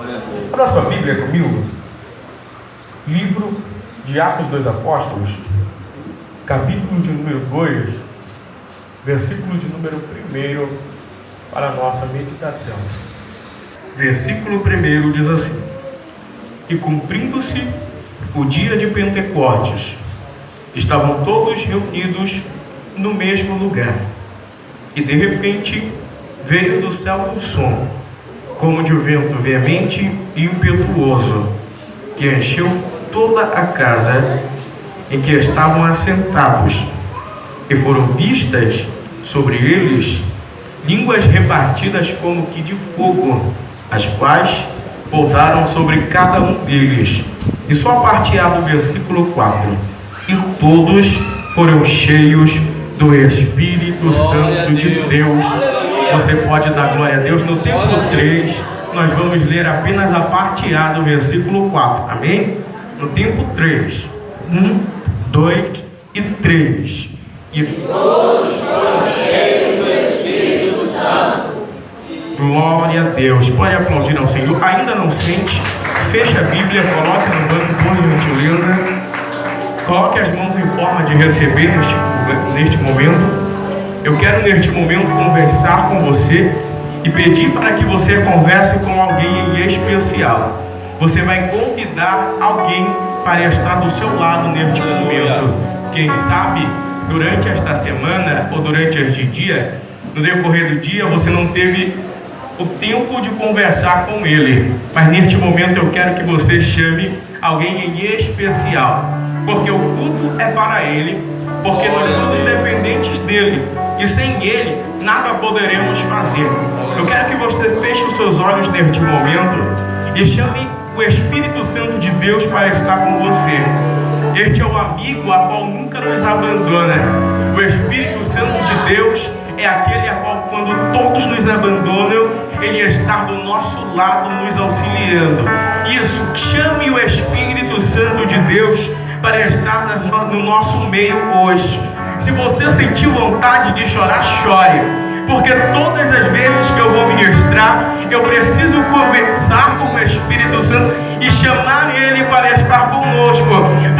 Abra sua Bíblia comigo, livro de Atos dos Apóstolos, capítulo de número 2, versículo de número 1, para a nossa meditação. Versículo 1 diz assim: E cumprindo-se o dia de Pentecostes, estavam todos reunidos no mesmo lugar, e de repente veio do céu um som, como de um vento veemente e impetuoso, que encheu toda a casa em que estavam assentados, e foram vistas sobre eles línguas repartidas como que de fogo, as quais pousaram sobre cada um deles. E só a parte A do versículo 4: E todos foram cheios do Espírito Santo de Deus. Você pode dar glória a Deus. No tempo 3, nós vamos ler apenas a parte A do versículo 4. Amém? No tempo 3. 1, 2 e 3. E todos foram cheios do Espírito Santo. Glória a Deus. Pode aplaudir ao Senhor. Ainda não sente? Feche a Bíblia, coloque no banco, por gentileza. Coloque as mãos em forma de receber neste momento. Eu quero neste momento conversar com você e pedir para que você converse com alguém em especial. Você vai convidar alguém para estar do seu lado neste momento. Quem sabe durante esta semana ou durante este dia, no decorrer do dia, você não teve o tempo de conversar com ele, mas neste momento eu quero que você chame alguém em especial, porque o culto é para ele, porque nós somos dependentes dele, e sem ele nada poderemos fazer. Eu quero que você feche os seus olhos neste momento e chame o Espírito Santo de Deus para estar com você. Este é o amigo a qual nunca nos abandona. O Espírito Santo de Deus é aquele a qual, quando todos nos abandonam, ele está do nosso lado nos auxiliando. Isso, chame o Espírito Santo de Deus para estar no nosso meio hoje. Se você sentir vontade de chorar, chore, porque todas as vezes que eu vou ministrar, eu preciso conversar com o Espírito Santo e chamar ele para estar conosco,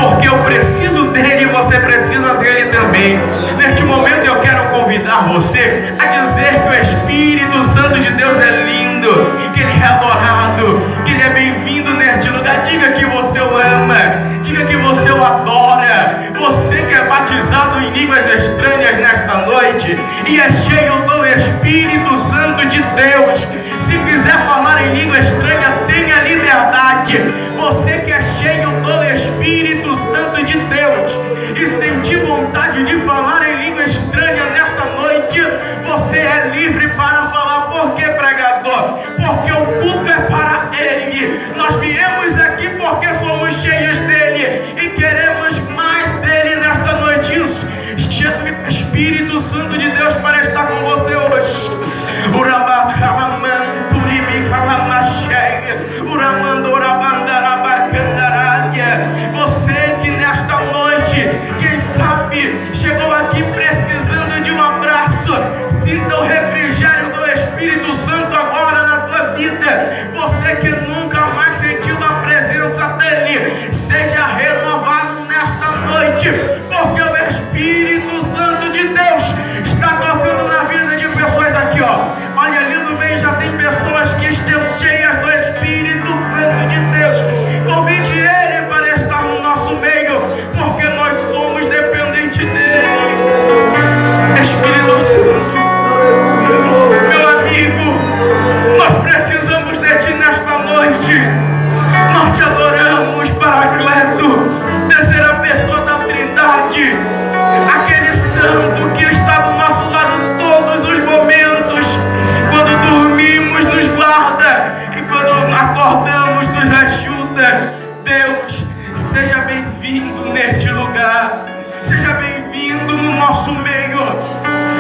porque eu preciso dele e você precisa dele também. Neste momento eu quero convidar você a dizer que o Espírito Santo de Deus é lindo, que ele é adorado, que ele é bem-vindo neste lugar. Diga que você o ama, diga que você o adora. Você que é batizado em línguas estranhas nesta noite e é cheio do Espírito Santo de Deus, se quiser falar em língua estranha, tenha liberdade. Você que é cheio do Espírito Santo de Deus e sentir vontade de falar em língua estranha nesta noite, você é livre para falar. Por que, pregador? Porque o culto é para ele. Nós viemos aqui porque somos cheios dele e queremos mais dele nesta noite. Isso, chame o Espírito Santo de Deus para estar com você hoje. Você que nesta noite, quem sabe, chegou aqui precisando de um abraço, sinta o refrigério do Espírito Santo agora na tua vida. Você que nunca mais sentiu a presença dele, seja renovado nesta noite, porque o Espírito Santo de Deus está tocando na vida de pessoas aqui, ó. Olha, ali no meio já tem pessoas que estão cheias do Espírito Santo de Deus. Convide ele para estar no nosso meio, porque nós somos dependentes dele. Espírito Santo, meu amigo, nós precisamos de ti nesta noite. Nós te adoramos, Paracleto, terceira pessoa da Trindade, aquele santo que está do nosso lado todos os momentos. Quando dormimos, nos guarda, e quando acordamos, nos ajuda. Deus, seja bem-vindo neste lugar, seja bem-vindo no nosso meio.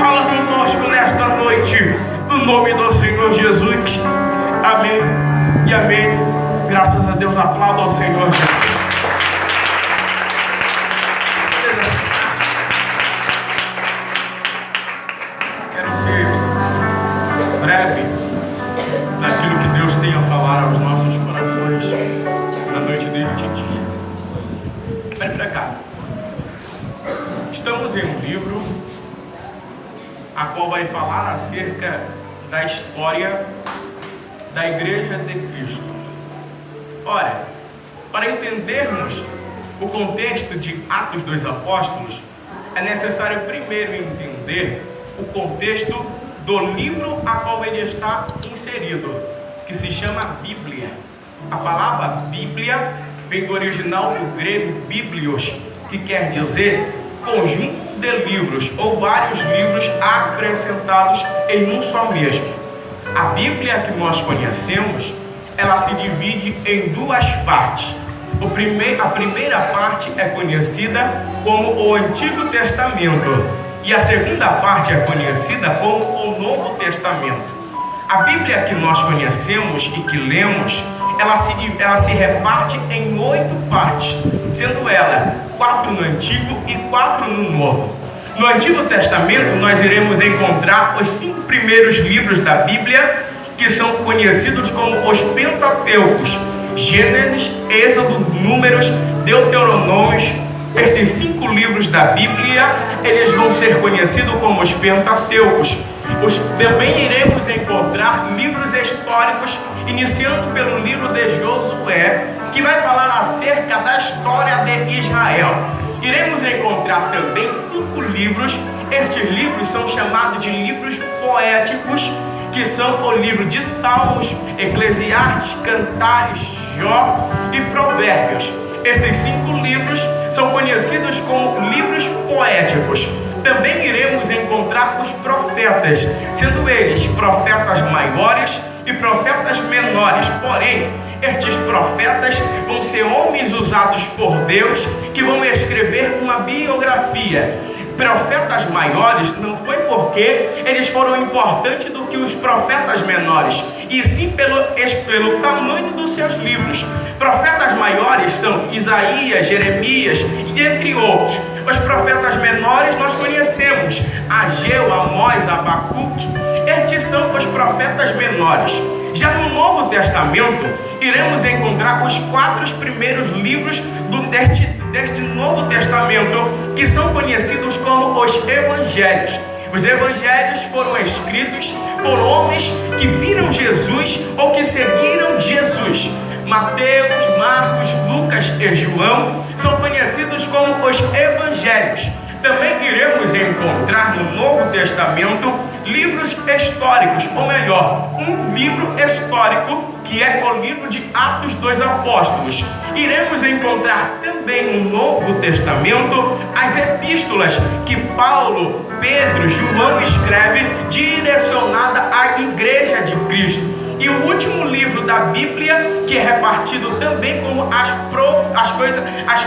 Fala conosco nesta noite, no nome do Senhor Jesus. Amém e amém. Graças a Deus, aplauda ao Senhor Jesus. Quero ser breve naquilo que Deus tem a falar aos nossos vai falar acerca da história da Igreja de Cristo. Ora, para entendermos o contexto de Atos dos Apóstolos, é necessário primeiro entender o contexto do livro a qual ele está inserido, que se chama Bíblia. A palavra Bíblia vem do original do grego Biblios, que quer dizer conjunto de livros ou vários livros acrescentados em um só mesmo. A Bíblia que nós conhecemos, ela se divide em duas partes. A primeira parte é conhecida como o Antigo Testamento e a segunda parte é conhecida como o Novo Testamento. A Bíblia que nós conhecemos e que lemos, ela se reparte em 8 partes, sendo ela 4 no Antigo e 4 no Novo. No Antigo Testamento nós iremos encontrar os 5 primeiros livros da Bíblia, que são conhecidos como os Pentateucos: Gênesis, Êxodo, Números, Deuteronômios. Esses 5 livros da Bíblia, eles vão ser conhecidos como os Pentateucos. Também iremos encontrar livros históricos, iniciando pelo livro de Josué, que vai falar acerca da história de Israel. Iremos encontrar também 5 livros. Estes livros são chamados de livros poéticos, que são o livro de Salmos, Eclesiastes, Cantares, Jó e Provérbios. Esses 5 livros são conhecidos como livros poéticos. Também iremos encontrar os profetas, sendo eles profetas maiores e profetas menores. Porém, estes profetas vão ser homens usados por Deus, que vão escrever uma biografia. Profetas maiores não foi porque eles foram importantes do que os profetas menores, e sim pelo tamanho dos seus livros. Profetas maiores são Isaías, Jeremias e entre outros. Os profetas menores nós conhecemos Ageu, Amós, Abacuque. Estes são os profetas menores. Já no Novo Testamento, iremos encontrar os 4 primeiros livros deste Novo Testamento, que são conhecidos como os Evangelhos. Os Evangelhos foram escritos por homens que viram Jesus ou que seguiram Jesus. Mateus, Marcos, Lucas e João são conhecidos como os Evangelhos. Também iremos encontrar no Novo Testamento livros históricos, ou melhor, um livro histórico, que é o livro de Atos dos Apóstolos. Iremos encontrar também no Novo Testamento as epístolas que Paulo, Pedro, João escreve, direcionada à Igreja de Cristo. E o último livro da Bíblia, que é repartido também como as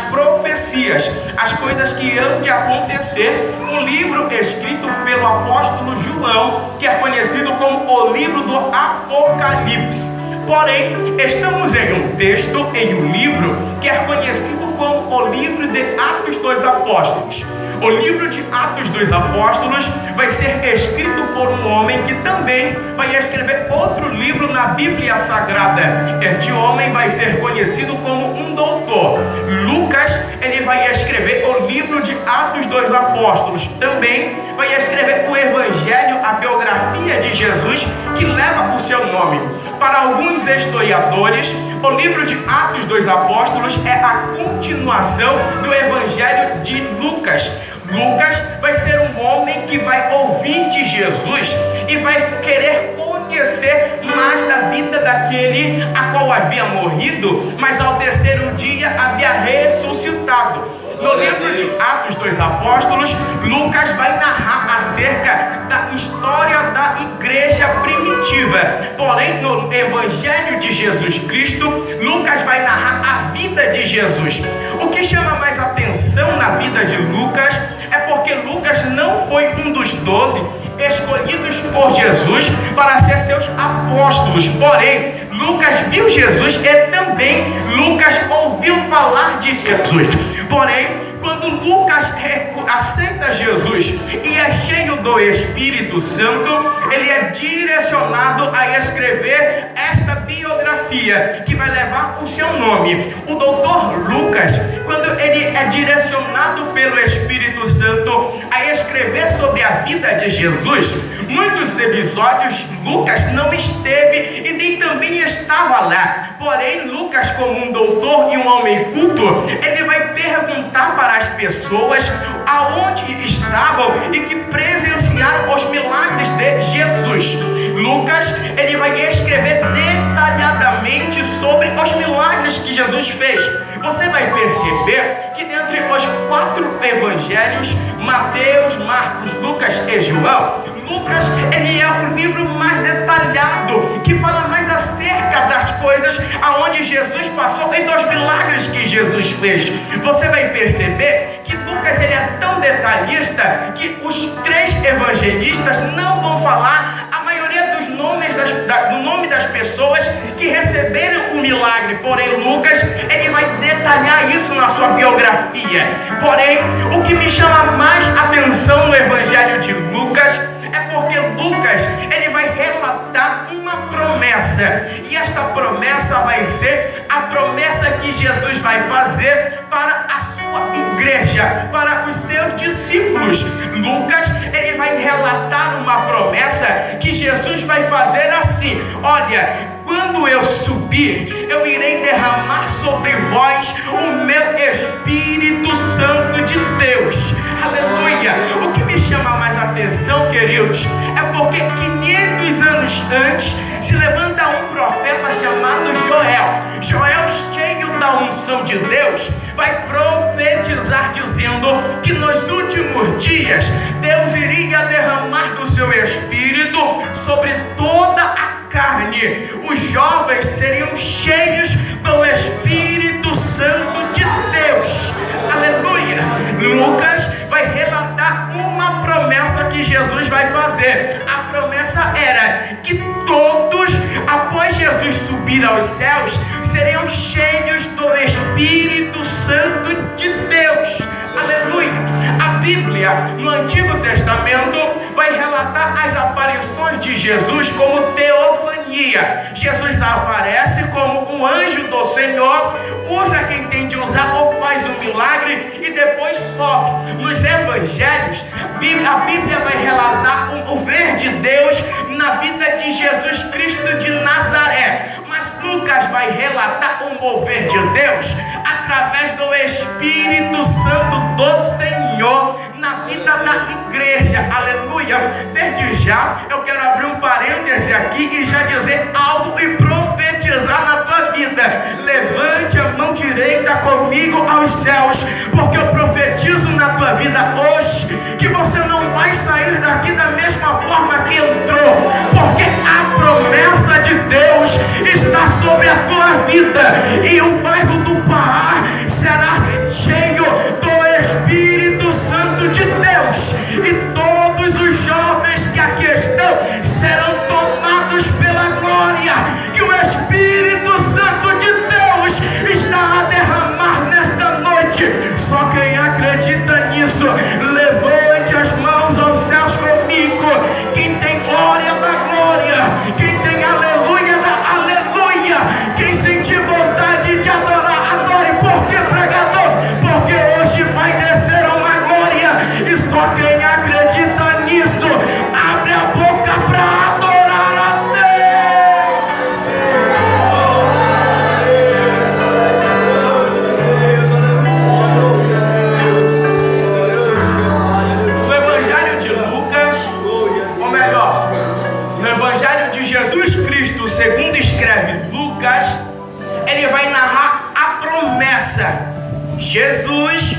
profecias, as coisas que hão de acontecer, um livro escrito pelo apóstolo João, que é conhecido como o livro do Apocalipse. Porém, estamos em um texto, em um livro, que é conhecido como o livro de Atos dos Apóstolos. O livro de Atos dos Apóstolos vai ser escrito por um homem que também vai escrever outro livro na Bíblia Sagrada. Este homem vai ser conhecido como um doutor. Lucas, ele vai escrever o livro de Atos dos Apóstolos. Também vai escrever o Evangelho, a biografia de Jesus, que leva o seu nome. Para alguns historiadores, o livro de Atos dos Apóstolos é a continuação do Evangelho de Lucas. Lucas vai ser um homem que vai ouvir de Jesus e vai querer conhecer mais da vida daquele a qual havia morrido, mas ao terceiro dia havia ressuscitado. No livro de Atos dos Apóstolos, Lucas vai narrar acerca da história da igreja primitiva. Porém, no Evangelho de Jesus Cristo, Lucas vai narrar a vida de Jesus. O que chama mais atenção na vida de Lucas é porque Lucas não foi um dos 12 escolhidos por Jesus para ser seus apóstolos. Porém, Lucas viu Jesus e também Lucas ouviu falar de Jesus. Porém, quando Quando Lucas aceita Jesus e é cheio do Espírito Santo, ele é direcionado a escrever esta biografia que vai levar o seu nome. O doutor Lucas, quando ele é direcionado pelo Espírito Santo a escrever sobre a vida de Jesus, muitos episódios Lucas não esteve e nem também estava lá. Porém, Lucas, como um doutor e um homem culto, ele vai perguntar para as pessoas aonde estavam e que presenciaram os milagres de Jesus. Lucas, ele vai escrever detalhadamente sobre os milagres que Jesus fez. Você vai perceber que dentre os 4 evangelhos, Mateus, Marcos, Lucas e João, Lucas, ele é o livro mais detalhado, que fala mais acerca das coisas aonde Jesus passou e dos milagres que Jesus fez. Você vai perceber que Lucas, ele é tão detalhista que os 3 evangelistas não vão falar a maioria dos nomes do nome das pessoas que receberam o milagre. Porém, Lucas, ele vai detalhar isso na sua biografia. Porém, o que me chama mais atenção no evangelho de Lucas é porque Lucas, ele vai relatar uma promessa, e esta promessa vai ser a promessa que Jesus vai fazer para a sua igreja, para os seus discípulos. Lucas, ele vai relatar uma promessa que Jesus vai fazer assim: olha, quando eu subir, eu irei derramar sobre vós o meu Espírito Santo de Deus. Aleluia! O que me chama mais atenção, queridos, é porque 500 anos antes se levanta um profeta chamado Joel. Joel, cheio da unção de Deus, vai profetizar dizendo que nos últimos dias Deus iria derramar do seu Espírito sobre toda a carne. Os jovens seriam cheios do Espírito Santo de Deus. Aleluia! Lucas vai relatar uma promessa que Jesus vai fazer. A promessa era que todos, após Jesus subir aos céus, seriam cheios do Espírito Santo de Deus. Aleluia! A Bíblia, no Antigo Testamento, vai relatar as aparições de Jesus como teofania. Jesus aparece como um anjo do Senhor, usa quem tem de usar ou faz um milagre e depois sobe. Nos evangelhos, a Bíblia vai relatar o ver de Deus na vida de Jesus Cristo de Nazaré. Mas Lucas vai relatar o mover de Deus através do Espírito Santo do Senhor na vida da igreja. Aleluia! Desde já eu quero abrir um parêntese aqui e já dizer algo e profetizar na tua vida. Levante a mão direita comigo aos céus, porque eu profetizo na tua vida hoje que você não vai sair daqui da mesma forma que entrou, porque a promessa de Deus está sobre a tua vida, e o bairro do Pará será cheio do Espírito Santo de Deus, e todos os jovens que aqui estão serão tomados pela glória que o Espírito Santo de Deus está a derramar nesta noite. Só quem acredita nisso, levante as mãos aos céus comigo. Quem tem glória da glória, quem tem aleluia da aleluia, quem sentir vontade de adorar, adore. Por que, pregador? Porque hoje vai descer uma glória, e só quem acredita nisso, abre a boca para adorar a Deus. No Evangelho de Lucas, ou melhor, no Evangelho de Jesus Cristo, segundo escreve Lucas, ele vai narrar a promessa. Jesus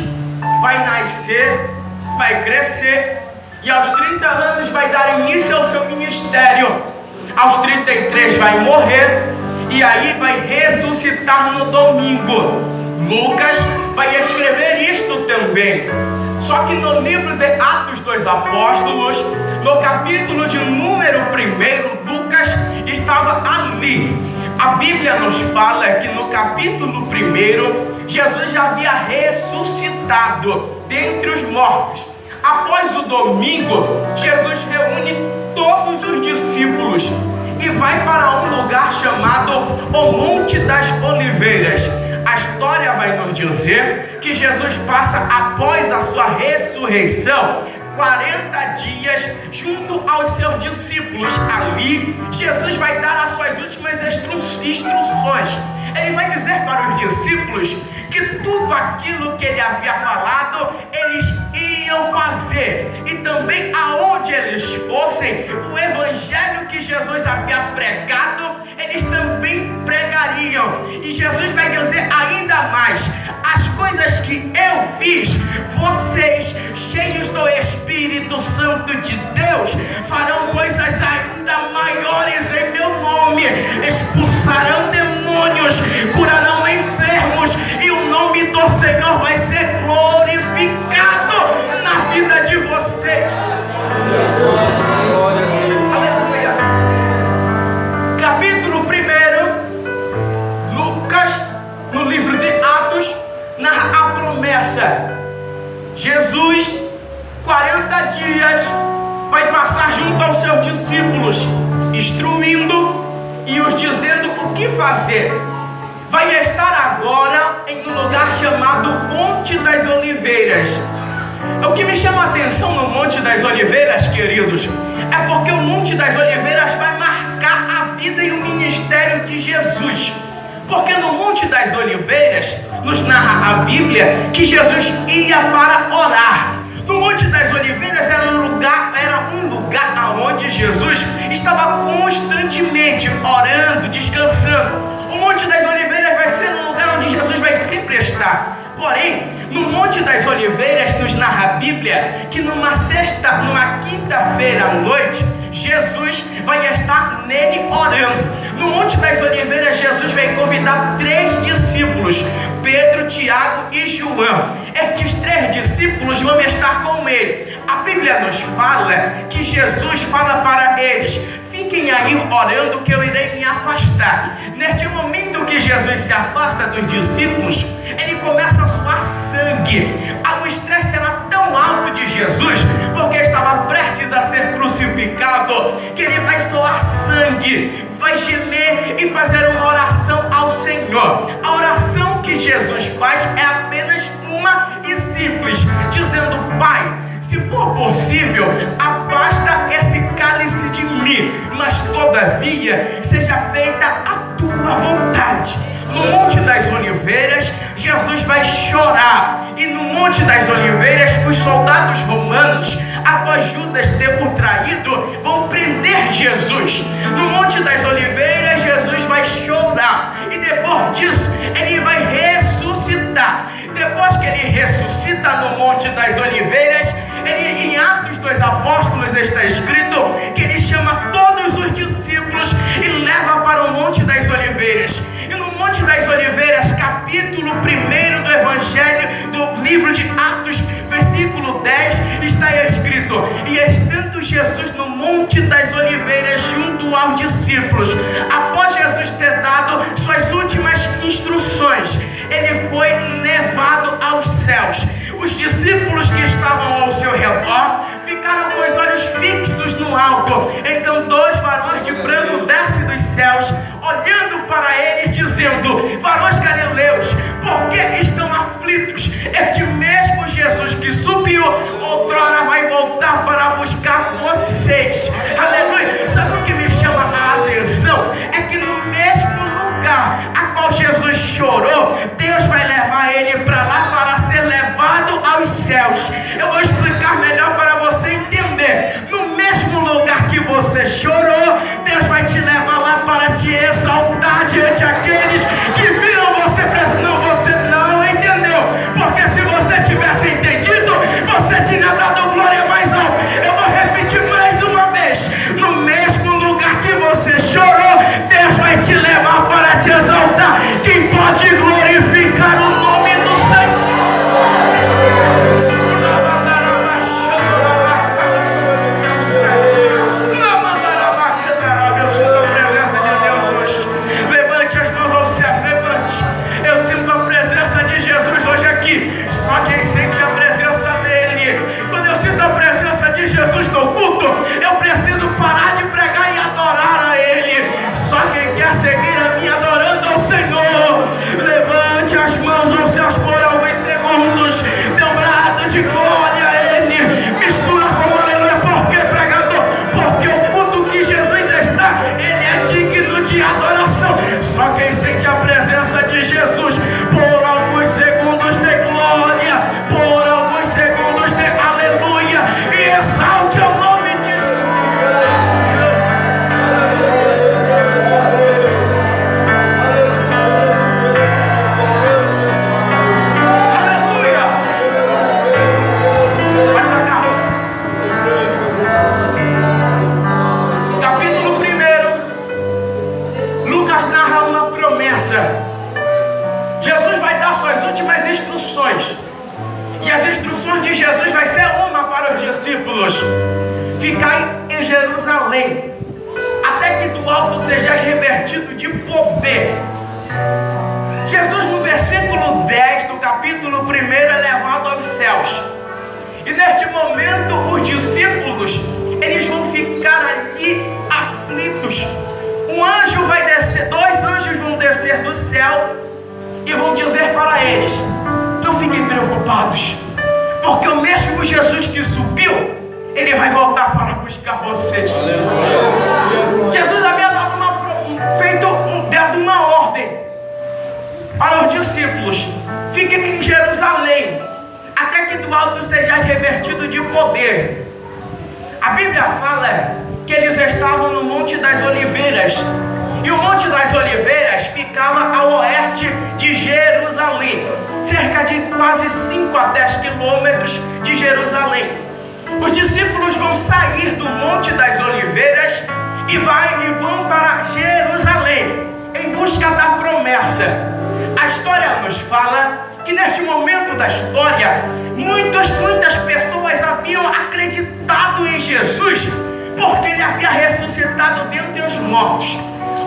vai nascer, vai crescer, e aos 30 anos vai dar início ao seu ministério. Aos 33 vai morrer, e aí vai ressuscitar no domingo. Lucas vai escrever isto também. Só que no livro de Atos dos Apóstolos, no capítulo de número 1, Lucas estava ali. A Bíblia nos fala que no capítulo 1, Jesus já havia ressuscitado dentre os mortos. Após o domingo, Jesus reúne todos os discípulos e vai para um lugar chamado o Monte das Oliveiras. A história vai nos dizer que Jesus passa, após a sua ressurreição, 40 dias junto aos seus discípulos. Ali, Jesus vai dar as suas últimas instruções. Ele vai dizer para os discípulos que tudo aquilo que ele havia falado, eles iam fazer. E também aonde eles fossem, o evangelho que Jesus havia pregado, eles também pregariam. E Jesus vai dizer ainda mais: as coisas que eu fiz, vocês, cheios do Espírito Santo de Deus, farão coisas ainda maiores em meu nome. Expulsarão demônios, curarão enfermos, e o nome do Senhor vai ser glorificado na vida de vocês. Aleluia. Capítulo 1, Lucas, no livro de Atos, narra a promessa. Jesus, 40 dias, vai passar junto aos seus discípulos, instruindo e os dizendo o que fazer. Vai estar agora em um lugar chamado Monte das Oliveiras. O que me chama a atenção no Monte das Oliveiras, queridos, é porque o Monte das Oliveiras vai marcar a vida e o ministério de Jesus. Porque no Monte das Oliveiras, nos narra a Bíblia que Jesus ia para orar. No Monte das Oliveiras era um lugar onde Jesus estava constantemente orando, descansando. O Monte das Oliveiras vai ser um lugar onde Jesus vai sempre estar. Porém, no Monte das Oliveiras nos narra a Bíblia que numa quinta-feira à noite, Jesus vai estar nele orando. No Monte das Oliveiras, Jesus vai convidar 3 discípulos, Pedro, Tiago e João. Estes 3 discípulos vão estar com ele. A Bíblia nos fala que Jesus fala para eles: fiquem aí orando que eu irei me afastar. Neste momento que Jesus se afasta dos discípulos, ele começa a suar sangue. O estresse era tão alto de Jesus, porque estava prestes a ser crucificado, que ele vai suar sangue, vai gemer e fazer uma oração ao Senhor. A oração que Jesus faz é apenas uma e simples, dizendo: Pai, se for possível, afasta esse cálice de mim, mas todavia seja feita a tua vontade. No Monte das Oliveiras, Jesus vai chorar. E no Monte das Oliveiras, os soldados romanos, após Judas ter o traído, vão prender Jesus. No Monte das Oliveiras, Jesus vai chorar. E depois disso, ele vai ressuscitar. Depois que ele ressuscita no Monte das Oliveiras, em Atos dos Apóstolos está escrito que ele chama todos os discípulos e leva para o Monte das Oliveiras. E no Monte das Oliveiras, capítulo 1 do Evangelho, do livro de Atos, versículo 10, está escrito: e estando Jesus no Monte das Oliveiras junto aos discípulos, após Jesus ter dado suas últimas instruções, ele foi levado aos céus. Os discípulos que estavam ao seu redor ficaram com os olhos fixos no alto. Então 2 varões de branco descem dos céus, olhando para eles, dizendo: varões galileus, por que estão aflitos? Este mesmo Jesus que subiu outrora vai voltar para buscar vocês. Aleluia. Sabe o que me chama a atenção? É que no mesmo lugar a qual Jesus chorou, Deus vai levar ele para lá para ser levado aos céus. Eu vou explicar melhor para você entender. No mesmo lugar que você chorou, Deus vai te levar lá para te exaltar diante aqueles que viram você preso. Não, você não entendeu, porque se você tivesse entendido, você tinha dado glória mais alta. Eu vou repetir mais uma vez. No mesmo lugar que você chorou, Deus vai te levar para te exaltar. Quem pode glorificar o nome do Senhor? Levante as mãos aos céus por alguns segundos. Dê um brado de glória a Ele. Mistura com aleluia. Por que, pregador? Porque o culto que Jesus está, Ele é digno de adoração. Só quem sente a presença de Jesus por alguns segundos de glória, por alguns segundos de aleluia, e exalte o nome de Jesus. Aleluia. Vai pra cá. Capítulo 1, Lucas narra uma promessa. Jesus vai dar suas últimas instruções. E as instruções de Jesus vai ser uma para os discípulos: ficai em Jerusalém, até que do alto sejais revestido de poder. Jesus, no versículo 10 do capítulo 1, é levado aos céus. E neste momento os discípulos, eles vão ficar ali aflitos. Um anjo vai descer, 2 anjos vão descer do céu e vão dizer para eles: não fiquem preocupados, porque o mesmo Jesus que subiu, Ele vai voltar para buscar vocês. Aleluia. Jesus havia dado dado uma ordem para os discípulos: fiquem em Jerusalém, até que do alto seja revertido de poder. A Bíblia fala que eles estavam no Monte das Oliveiras. E o Monte das Oliveiras ficava ao oeste de Jerusalém, cerca de quase 5 a 10 quilômetros de Jerusalém. Os discípulos vão sair do Monte das Oliveiras e vão para Jerusalém, em busca da promessa. A história nos fala que neste momento da história, muitas pessoas haviam acreditado em Jesus, porque Ele havia ressuscitado dentre os mortos.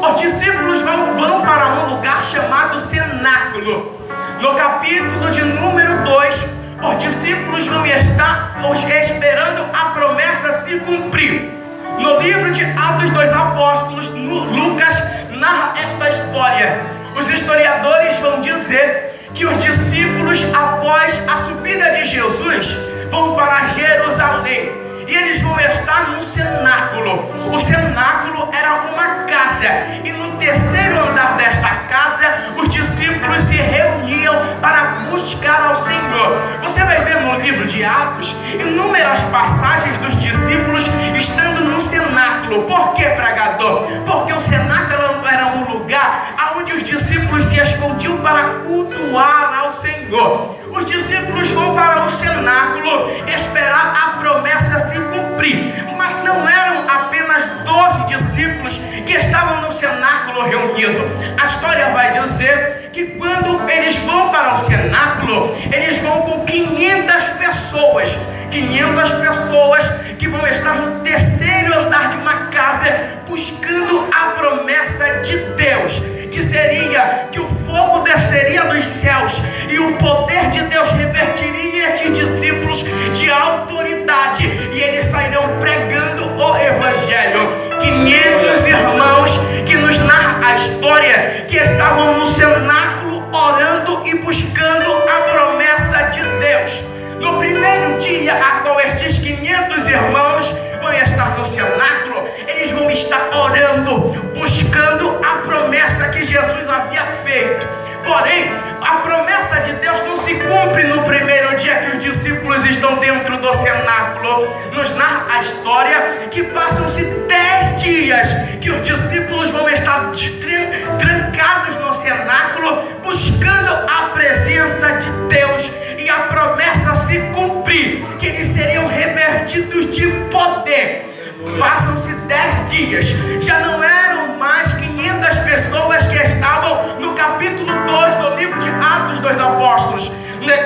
Os discípulos vão para um lugar chamado Cenáculo. No capítulo de número 2, os discípulos vão estar esperando a promessa se cumprir. No livro de Atos dos Apóstolos, Lucas narra esta história. Os historiadores vão dizer que os discípulos, após a subida de Jesus, vão para Jerusalém. E eles vão estar no cenáculo. O cenáculo era uma casa. E no terceiro andar desta casa, os discípulos se reuniam para buscar ao Senhor. Você vai ver no livro de Atos inúmeras passagens dos discípulos estando no cenáculo. Por que, pregador? Porque o cenáculo era um lugar onde os discípulos se escondiam para cultuar ao Senhor. Os discípulos vão para o cenáculo esperar a promessa se cumprir. Mas não eram apenas 12 discípulos que estavam no cenáculo reunidos. A história vai dizer que quando eles vão para o cenáculo, eles vão com 500 pessoas. 500 pessoas que vão estar no terceiro andar de uma casa buscando a promessa de Deus, que seria que o fogo desceria dos céus e o poder de Deus revertiria estes discípulos de autoridade e eles sairão pregando o Evangelho. 500 irmãos que nos narra a história que estavam no cenáculo orando e buscando a promessa de Deus. No primeiro dia a qual estes 500 irmãos vão estar no cenáculo, eles vão estar orando, buscando a promessa que Jesus havia feito. Porém, a promessa de Deus não se cumpre no primeiro dia que os discípulos estão dentro do cenáculo. Nos narra a história que passam-se 10 dias que os discípulos vão estar trancados no cenáculo, buscando a presença de Deus e a promessa se cumprir, que eles seriam revertidos de poder. Passam-se 10 dias, já não eram mais 500 pessoas que estavam no capítulo 2 do livro de Atos dos Apóstolos.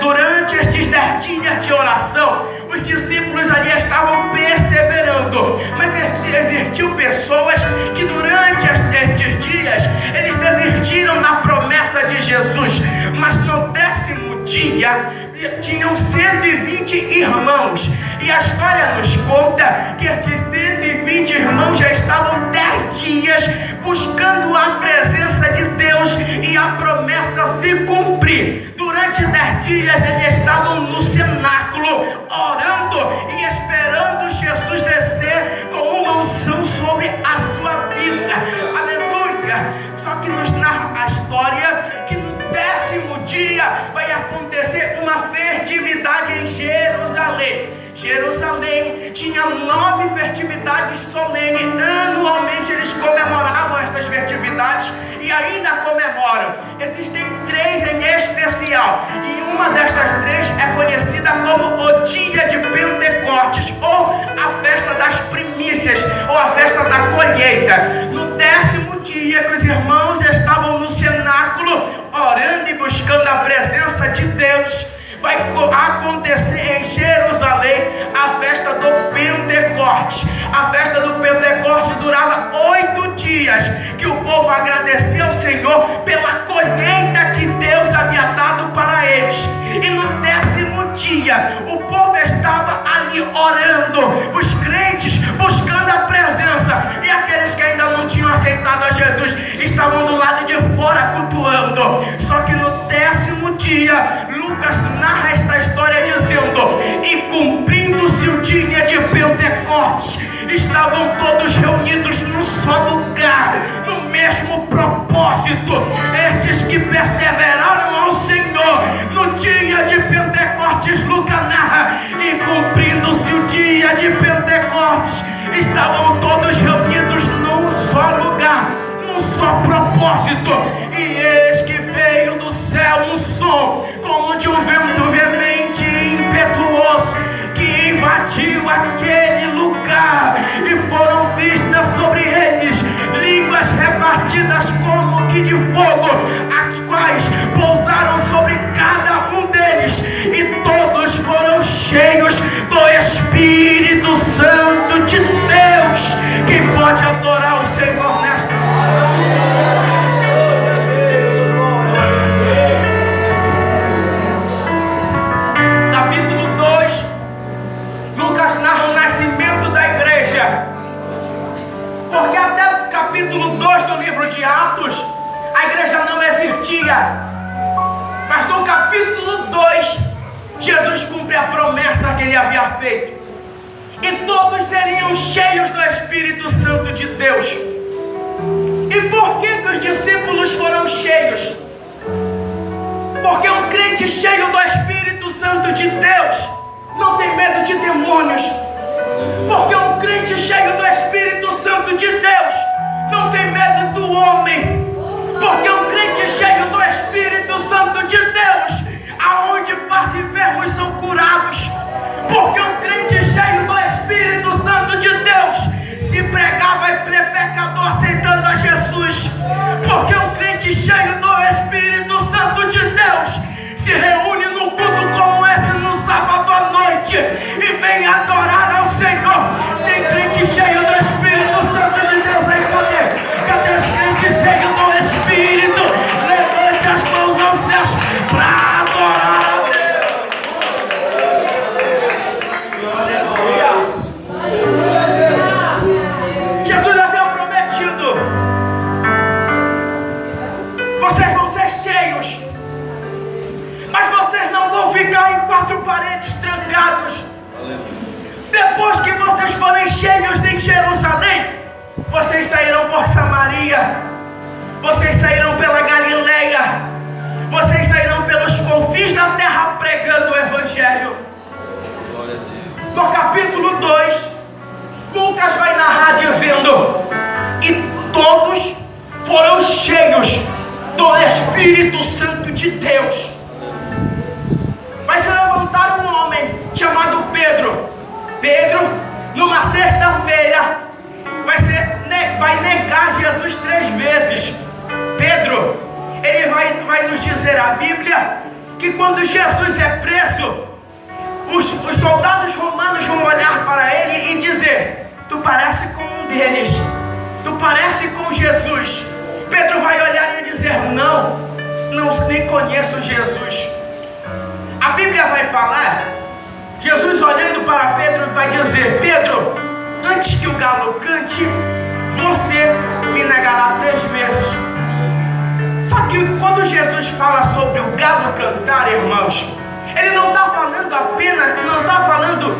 Durante estes 10 dias de oração, os discípulos ali estavam perseverando, mas existiam pessoas que durante estes dias, eles desistiram da promessa de Jesus, mas no 10º dia, tinham 120 irmãos, e a história nos conta que estes 120 20 irmãos já estavam 10 dias buscando a presença de Deus e a promessa se cumprir. Durante 10 dias eles estavam no cenáculo, orando e esperando Jesus descer com uma unção sobre a sua vida. Aleluia! Só que nos narra a história que no 10º dia vai acontecer uma festividade em Jerusalém. Jerusalém tinha 9 festividades solenes. Anualmente eles comemoravam estas festividades e ainda comemoram. Existem 3 em especial, e uma destas 3 é conhecida como o dia de Pentecostes, ou a festa das primícias, ou a festa da colheita. No 10º dia que os irmãos estavam no cenáculo orando e buscando a presença de Deus, vai acontecer em Jerusalém a festa do Pentecostes. A festa do Pentecostes durava 8 dias, que o povo agradeceu ao Senhor pela colheita que Deus havia dado para eles. E no 10º dia o povo estava ali orando, os crentes buscando a presença, e aqueles que ainda não tinham aceitado a Jesus estavam do lado de fora cultuando. Só que no 10º dia Lucas narra esta história dizendo: e cumprindo-se o dia de Pentecostes, estavam todos reunidos num só lugar, no mesmo propósito. Estes que perseveraram ao Senhor no dia de Pentecostes, Lucas narra, e cumprindo-se o dia de Pentecostes, estavam todos reunidos num só lugar, num só propósito. E eis que veio do céu um som como de um vento veemente e impetuoso, que invadiu aquele lugar, e foram vistas sobre eles línguas repartidas como que de fogo, as quais pousaram sobre cada um deles, e todos foram cheios do Espírito Santo de Deus. Quem pode adorar o Senhor nesta hora? Capítulo 2, Lucas narra o nascimento da igreja, porque até o capítulo 2 do livro de Atos a igreja não existia, mas no capítulo 2 Jesus cumpre a promessa que ele havia feito, e todos seriam cheios do Espírito Santo de Deus. E por que os discípulos foram cheios? Porque um crente cheio do Espírito Santo de Deus não tem medo de demônios. Porque um crente cheio do Espírito Santo de Deus não tem medo do homem. Porque um crente cheio do Espírito Santo de Deus, aonde passa enfermos são curados. Porque um crente cheio do Espírito Santo de Deus, se pregar vai pecador aceitando a Jesus. Porque um crente cheio do Espírito Santo de Deus se reúne num culto como esse no sábado à noite e vem adorar ao Senhor. Tem crente cheio do Espírito Santo de Deus aí? Cadê os crentes cheios do Espírito? Levante as mãos aos céus para adorar a Deus. Jesus havia prometido: vocês vão ser cheios, mas vocês não vão ficar em 4 paredes trancados. Depois que vocês forem cheios em Jerusalém, vocês sairão por Samaria, vocês sairão pela Galileia, vocês sairão pelos confins da terra pregando o Evangelho. No capítulo 2, Lucas vai narrar dizendo: e todos foram cheios do Espírito Santo de Deus. Vai se levantar um homem chamado Pedro. Pedro, numa sexta-feira, vai negar Jesus 3 vezes. Pedro, ele vai nos dizer a Bíblia que quando Jesus é preso, os soldados romanos vão olhar para ele e dizer: tu parece com um deles, tu parece com Jesus. Pedro vai olhar e dizer: não, nem conheço Jesus. A Bíblia vai falar, Jesus olhando para Pedro vai dizer: Pedro, antes que o galo cante, você me negará 3 vezes. Só que quando Jesus fala sobre o galo cantar, irmãos, ele não está falando apenas, não está falando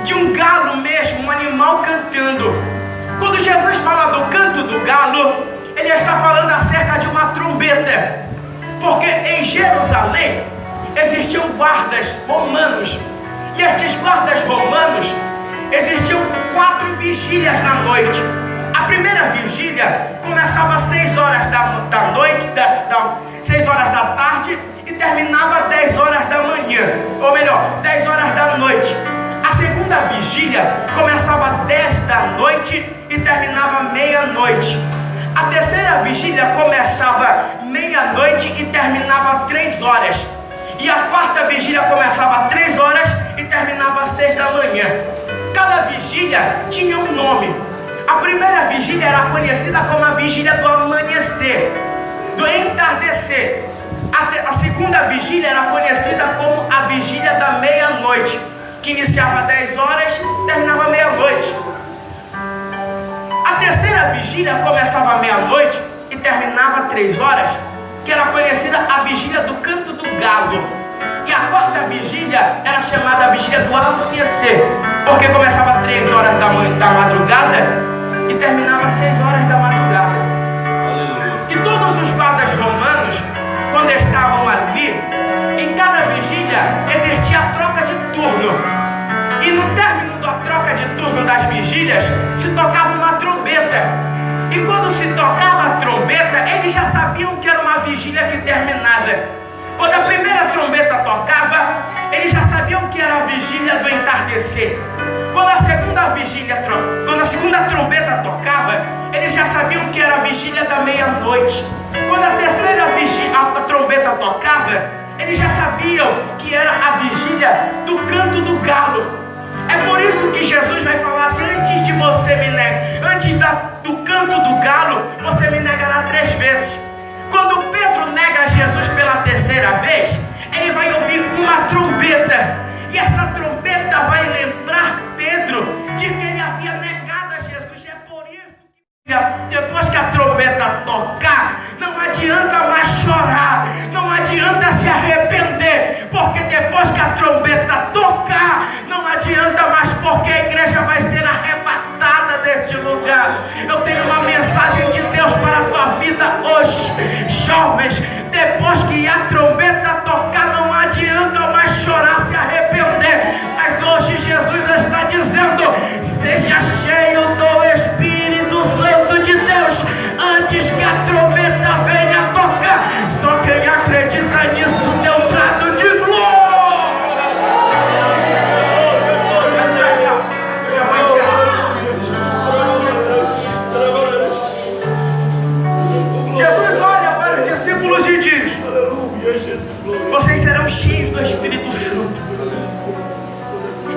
de um galo mesmo, um animal cantando. Quando Jesus fala do canto do galo, ele está falando acerca de uma trombeta. Porque em Jerusalém existiam guardas romanos. E estes guardas romanos, existiam 4 vigílias na noite. A primeira vigília começava às 6 horas da noite, 6 horas da tarde, e terminava às 10 horas da manhã. Ou melhor, 10 horas da noite. A segunda vigília começava às 10 da noite e terminava à meia-noite. A terceira vigília começava meia-noite e terminava às 3 horas. E a quarta vigília começava às 3 horas e terminava às 6 da manhã. Cada vigília tinha um nome. A primeira vigília era conhecida como a vigília do amanhecer, do entardecer. A segunda vigília era conhecida como a vigília da meia-noite, que iniciava às 10 horas e terminava à meia-noite. A terceira vigília começava à meia-noite e terminava às 3 horas, que era conhecida a vigília do canto do galo. E a quarta vigília era chamada a vigília do amanhecer, porque começava às 3 horas da madrugada e terminava às 6 horas da madrugada. E todos os guardas romanos, quando estavam ali, em cada vigília existia a troca de turno. E no término da troca de turno das vigílias, se tocava uma trombeta. E quando se tocava a trombeta, eles já sabiam que era uma vigília que terminava. Quando a primeira trombeta tocava, eles já sabiam que era a vigília do entardecer. Quando a segunda trombeta tocava, eles já sabiam que era a vigília da meia-noite. Quando a terceira trombeta tocava, eles já sabiam que era a vigília do canto do galo. É por isso que Jesus vai falar assim: antes de você me negar, do canto do galo, você me negará 3 vezes. Quando Pedro nega Jesus pela terceira vez, ele vai ouvir uma trombeta. E essa trombeta vai lembrar Pedro de que ele havia negado a Jesus. É por isso que depois que a trombeta tocar, não adianta mais chorar, não adianta se arrepender, porque depois que a trombeta tocar, não adianta mais, porque a igreja vai ser arrebatada deste lugar. Eu tenho uma mensagem de Deus para a tua vida hoje, jovens. Depois que a trombeta tocar, não adianta mais chorar, se arrepender. Mas hoje Jesus está dizendo: seja cheio do Espírito Santo de Deus antes que a trombeta venha tocar. Só quem acredita nisso deu um brado de glória. Jesus olha para os discípulos e diz: vocês serão cheios do Espírito Santo.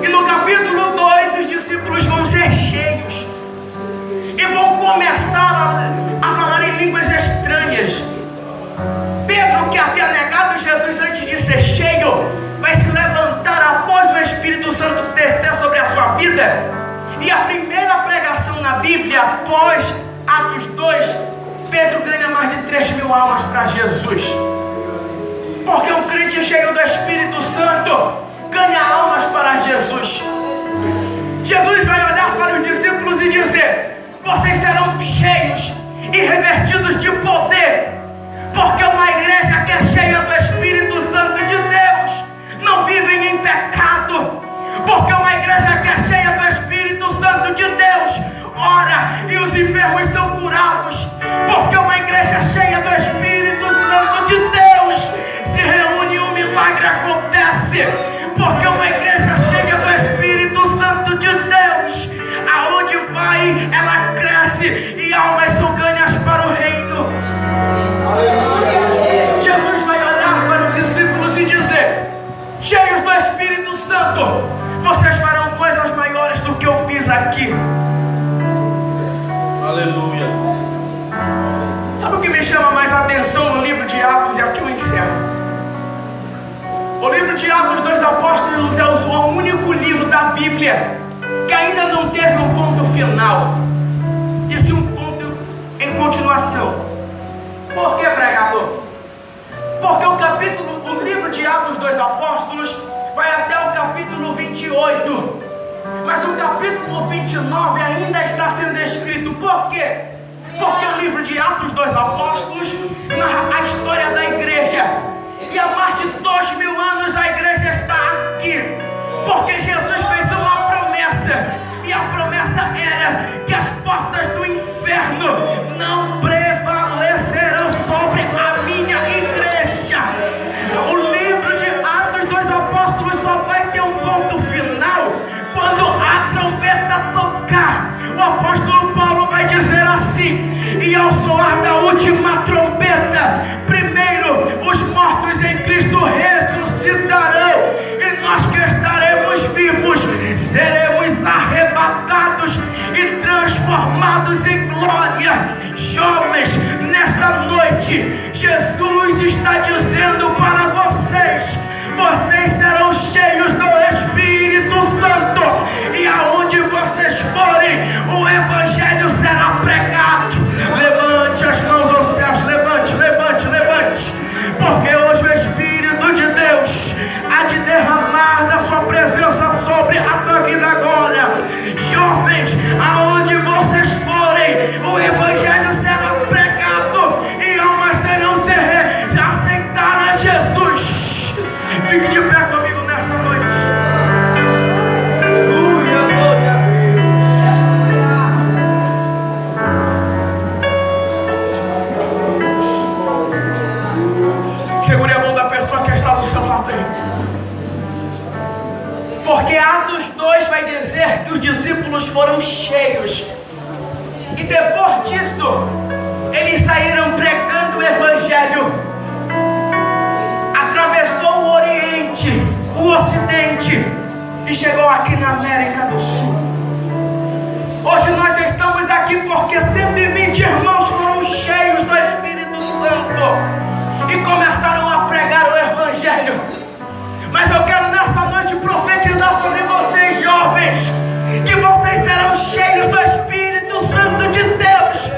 E no capítulo 2, os discípulos vão ser cheios e vão começar a falar em línguas estranhas. Pedro, que havia negado Jesus antes de ser cheio, vai se levantar após o Espírito Santo descer sobre a sua vida. E a primeira pregação na Bíblia, após Atos 2, Pedro ganha mais de 3.000 almas para Jesus. Porque um crente cheio do Espírito Santo ganha almas para Jesus. Jesus vai olhar para os discípulos e dizer: vocês serão cheios e revestidos de poder. Porque uma igreja que é cheia do Espírito Santo de Deus não vive em pecado. Porque uma igreja que é cheia do Espírito Santo de Deus ora e os enfermos são curados. Porque uma igreja cheia do Espírito Santo de Deus se reúne e um milagre acontece. Porque uma igreja cheia do Espírito Santo de Deus, aonde vai, ela cresce e almas são ganhas para o reino. Jesus vai olhar para os discípulos e dizer: cheios do Espírito Santo, vocês farão coisas maiores do que eu fiz aqui. Aleluia. Sabe o que me chama mais a atenção no livro de Atos? E aqui eu encerro. O livro de Atos dos Apóstolos é o único livro da Bíblia que ainda não teve um ponto final, e sim um ponto em continuação. Por que, pregador? Porque o livro de Atos dos Apóstolos vai até o capítulo 28, mas o capítulo 29 ainda está sendo escrito. Por quê? Porque o livro de Atos dos Apóstolos narra a história da igreja, e há mais de 2000 anos a igreja está aqui, porque Jesus fez uma promessa, e a promessa era que as portas do inferno não prevalecerão sobre a minha igreja. O livro de Atos dos Apóstolos só vai ter um ponto final quando a trombeta tocar. O apóstolo Paulo vai dizer assim: e ao soar da última trombeta, primeiro os mortos em Cristo ressuscitarão, e nós que estaremos vivos seremos arrebatados e transformados em glória. Jovens, nesta noite Jesus está dizendo para vocês: vocês serão cheios do Espírito Santo, e aonde vocês forem, o Evangelho será pregado. Levante as mãos aos céus, levante, levante, levante, porque hoje o Espírito de Deus há de derramar da sua presença sobre a tua vida agora. Jovens, aonde vocês forem, o Evangelho será pregado, e almas serão se aceitar a Jesus. Fique de pé comigo nessa noite. Aleluia, glória a Deus. Segure a mão da pessoa que está do seu lado aí. Porque Atos 2 vai dizer que os discípulos foram cheios, e depois disso eles saíram pregando o Evangelho. Atravessou o Oriente, o Ocidente, e chegou aqui na América do Sul. Hoje nós estamos aqui porque 120 irmãos foram cheios do Espírito Santo e começaram a pregar o Evangelho. Mas eu quero nessa noite profetizar sobre vocês, jovens, que vocês serão cheios do Espírito Santo de Deus,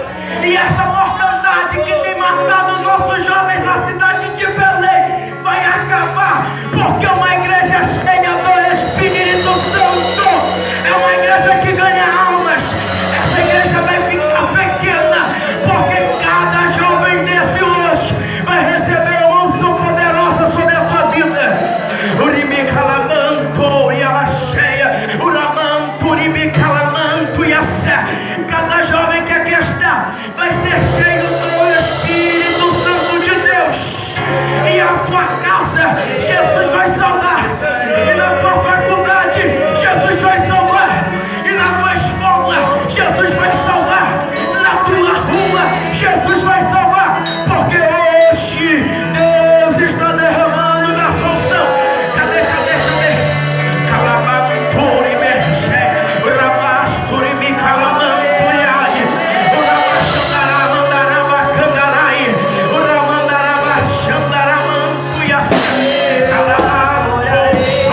e essa mortandade que tem matado nossos jovens na cidade de Belém vai acabar, porque uma igreja cheia do Espírito Santo é uma igreja que ganha almas. Essa igreja vai ficar pequena, porque cada jovem desse hoje vai receber uma unção poderosa sobre a tua vida. Urimicalamento e a cheia, Uramanto, Urimicalamento e a sé. Cada jovem que aqui está vai ser cheio do Espírito Santo de Deus, e a tua casa Jesus vai salvar, e na tua faculdade Jesus vai salvar, e na tua escola Jesus vai salvar, na tua rua Jesus vai salvar, porque hoje Deus está derramando da sua unção. Cadê? Calabantori merge, Urabasturi me calamanturiai, Urabashandará mandaraba candarai, Uramandaraba xandaramantuias, Calabantori.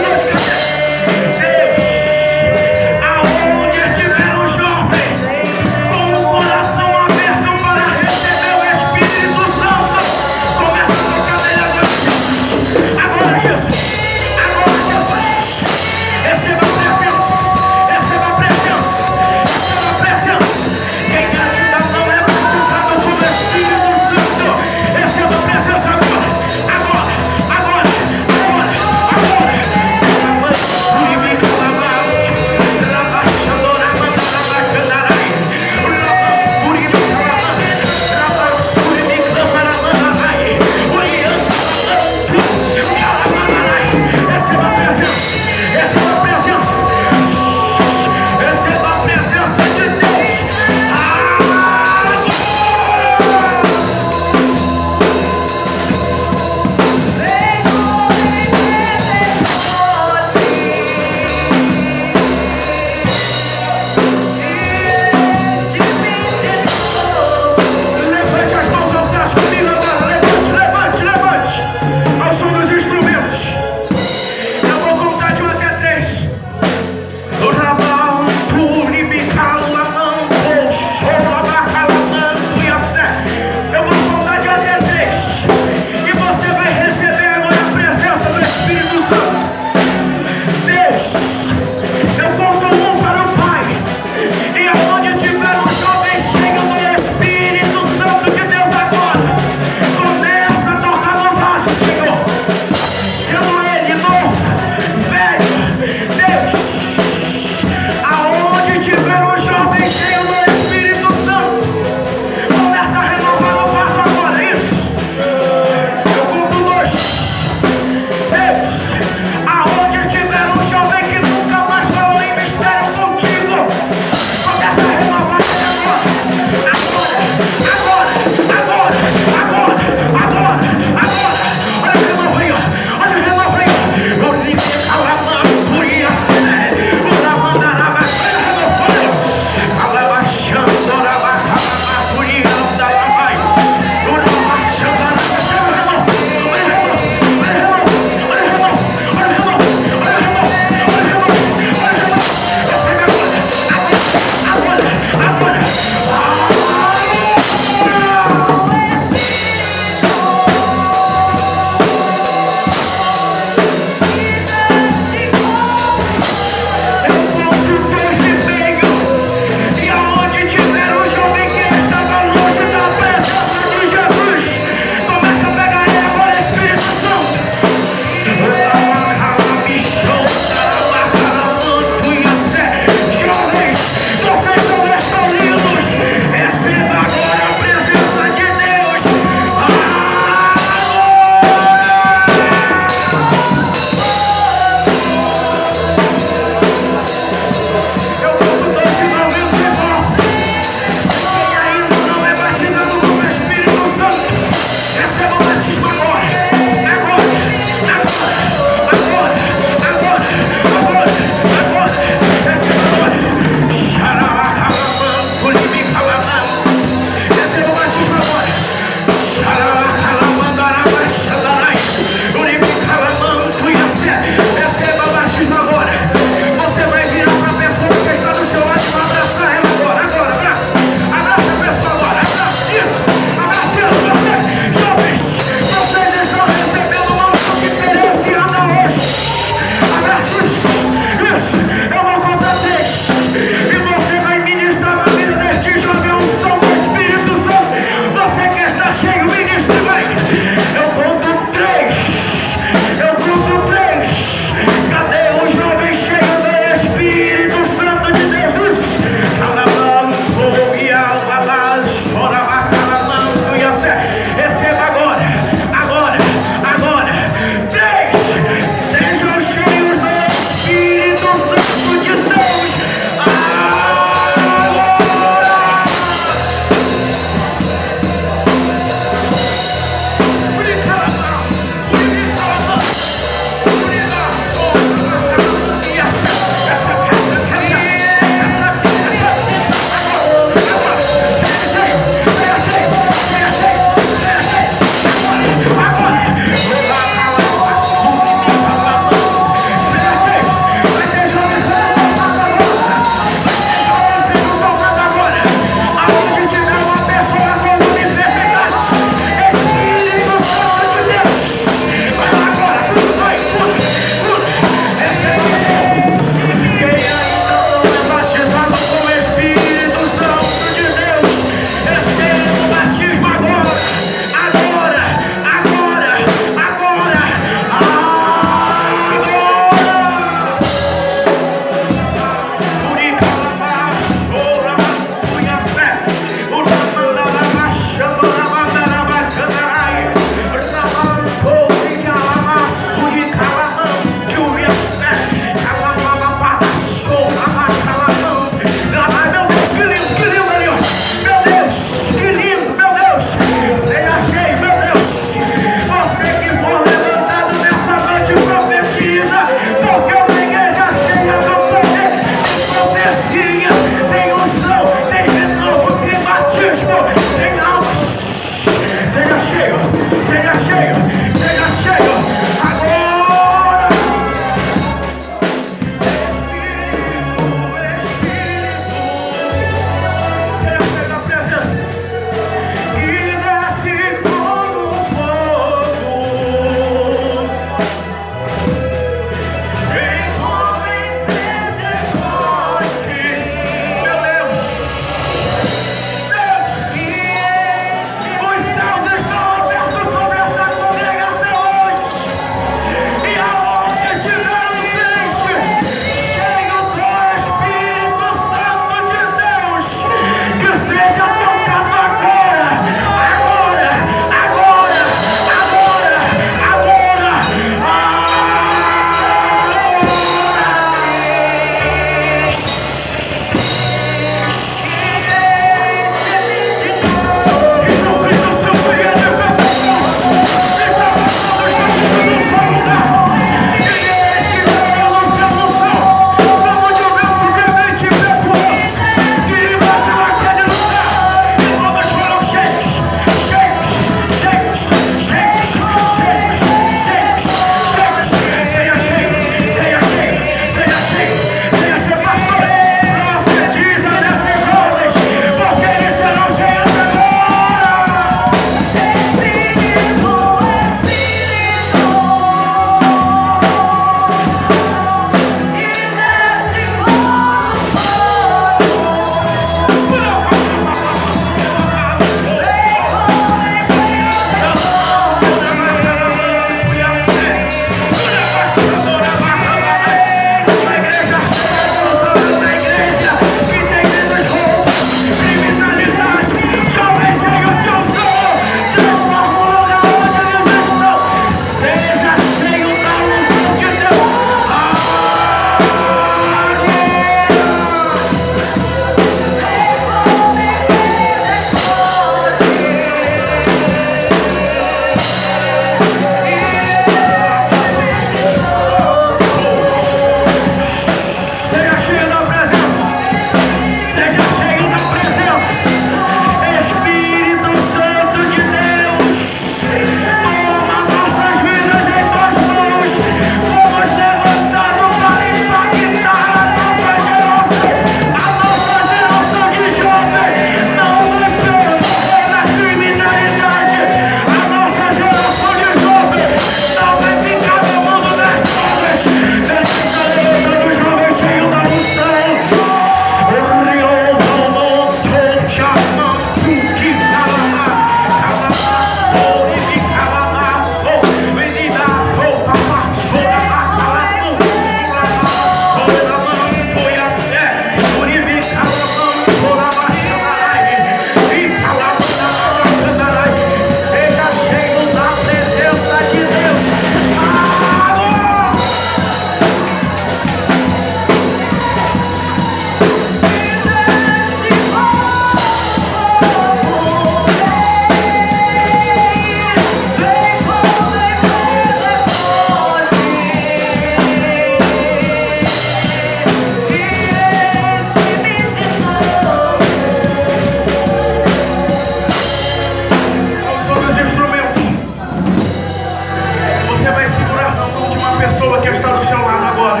pessoa que está do seu lado agora,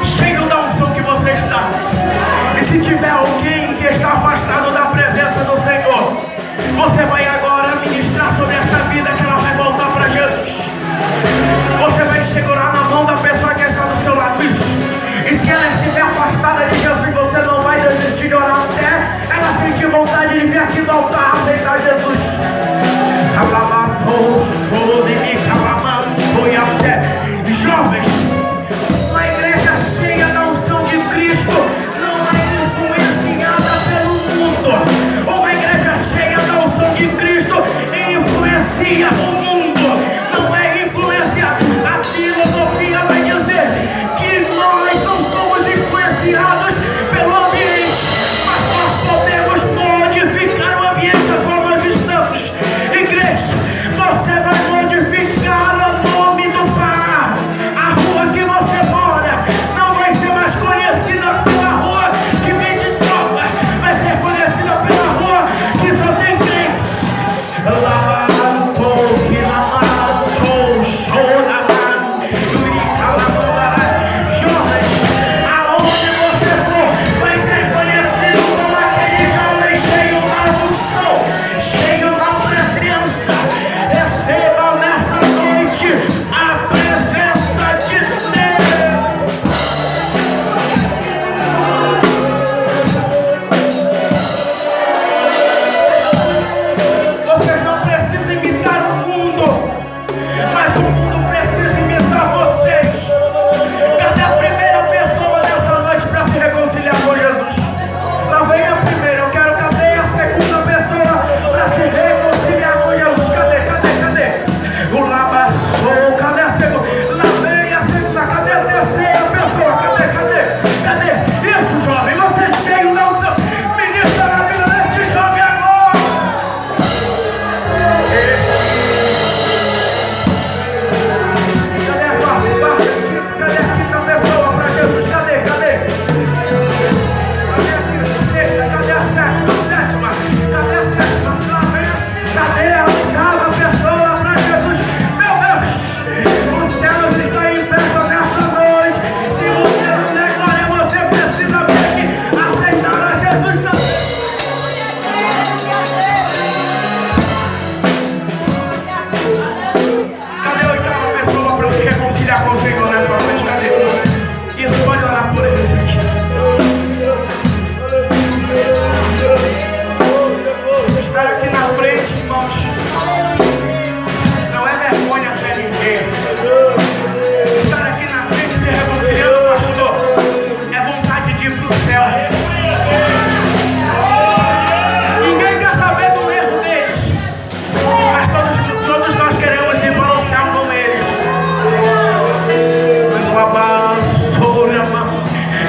cheio da unção que você está. E se tiver alguém que está afastado da presença do Senhor, você vai agora ministrar sobre esta vida que ela vai voltar para Jesus. Você vai segurar na mão da pessoa que está do seu lado. Isso. E se ela estiver afastada de Jesus, você não vai desistir de orar até ela sentir vontade de vir aqui no altar aceitar Jesus. Jovens, uma igreja cheia da unção de Cristo não é influenciada pelo mundo. Uma igreja cheia da unção de Cristo influencia o mundo, não é influenciada. A filosofia vai dizer que nós não somos influenciados pelo ambiente, mas nós podemos modificar o ambiente a qual nós estamos. Igreja, você vai modificar o nome do Pai. A rua que você mora não vai ser mais conhecida pela rua que vende droga, vai ser conhecida pela rua que só tem crentes. Jovens, aonde você for, vai ser conhecido como aquele jovem cheio da unção, cheio da presença. Receba nessa noite a presença de Deus. Vocês não precisam imitar o mundo, mas o mundo precisa imitar vocês. Cadê a primeira pessoa nessa noite para se reconciliar com Jesus? Lá vem a primeira, eu quero. Cadê a segunda pessoa para se reconciliar com Jesus? Cadê? O labaçou, cadê a segunda? Lá vem a segunda, cadê a terceira pessoa? Cadê? Isso, jovem, você é cheio da unção. Ministra na vida deste jovem agora. Cadê a quarta? Cadê a quinta pessoa para Jesus? Cadê? Cadê a quinta, sexta? Cadê a sétima? Cadê a sétima? Cadê a oitava pessoa para Jesus? Meu Deus, os céus estão em festa nessa noite. Se você não der glória, você precisa vir aqui aceitar a Jesus também. Cadê a oitava pessoa para se reconciliar com o Senhor nessa noite? Cadê? Isso, pode orar por eles aqui. Estar aqui na frente, irmãos, não é vergonha para ninguém. Estar aqui na frente se reconciliando, pastor, é vontade de ir para o céu. Ninguém quer saber do erro deles, mas todos nós queremos ir para o céu com eles.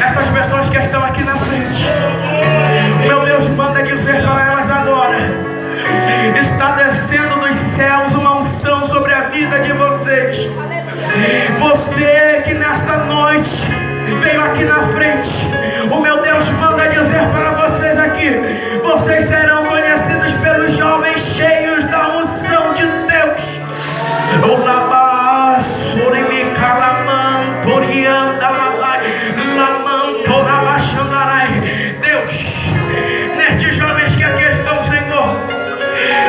Essas pessoas que estão aqui na frente, meu Deus manda dizer para elas agora: está descendo dos céus uma unção sobre a vida de vocês. Você que nesta noite veio aqui na frente, o meu Deus manda dizer para vocês aqui: vocês serão conhecidos pelos jovens cheios da unção de Deus. Deus, nestes jovens que aqui estão, Senhor,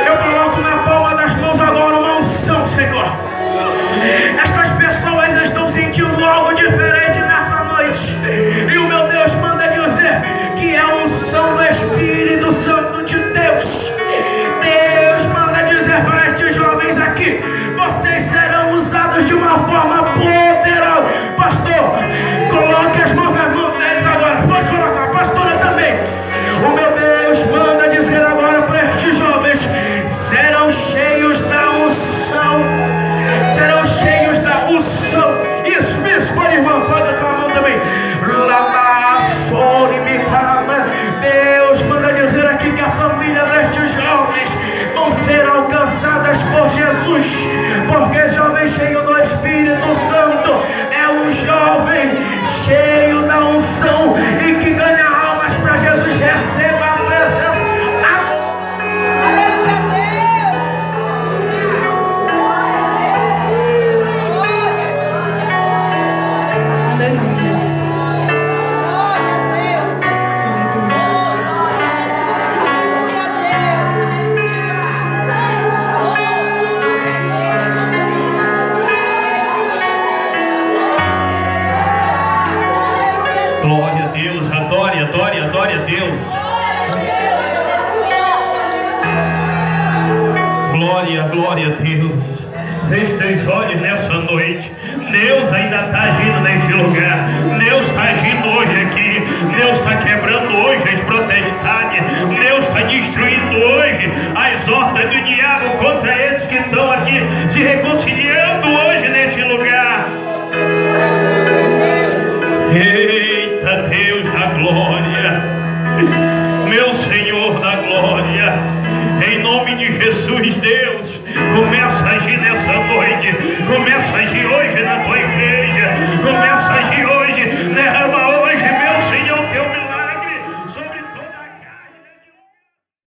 eu coloco na palma das mãos agora uma unção, Senhor. Estas pessoas estão sentindo algo diferente nessa noite, e o meu Deus manda dizer que é a unção do Espírito Santo de Deus. Deus manda dizer para estes jovens aqui: vocês serão usados de uma forma poderosa. Pastor, coloque as mãos nas mãos deles agora. Pode colocar, pastora também. O meu Deus manda dizer agora para estes jovens: serão cheios da unção. Serão cheios da unção. Isso, pode, irmão, pode com a mão também. Deus manda dizer aqui que a família destes jovens vão ser alcançadas por Jesus, porque jovem cheio do Espírito Santo é um jovem cheio da unção e que ganha almas para Jesus. Receba a presença. Glória a Deus, adore, adore, adore a Deus. Glória, glória a Deus. Feche teus olhos nessa noite. Deus ainda está agindo neste lugar. Deus está agindo hoje aqui. Deus está quebrando hoje as protestades. Deus está destruindo hoje as hortas do diabo contra eles que estão aqui se reconciliando hoje neste lugar. Eita Deus da glória, meu Senhor da glória, em nome de Jesus, Deus, começa a agir nessa noite, começa a agir hoje na tua igreja, começa a agir hoje